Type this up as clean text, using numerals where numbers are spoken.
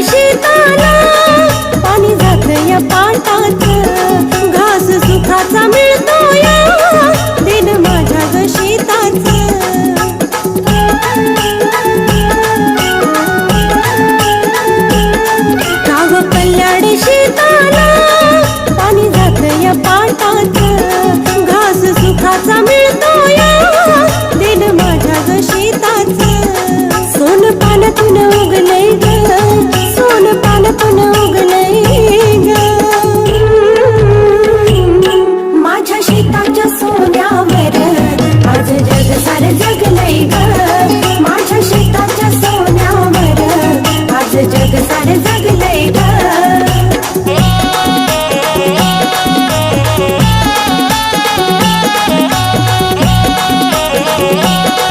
शेताला पाणी जात या पाटात, घास सुखाचा मिळतो या दिन माझ्या ग शेताच। गाव कल्याण शेताला पाणी जात या पाटात, घास सुखाचा मिळतो या दिन माझ्या ग शेताच। सोन पानातून उगलय ग, सोन पानातून उगलय ग, माझ्या शेताच्या सोन्यावर आज जग सार जगलय ग, माझ्या शेताच्या सोन्यावर आज जग सार जगलय।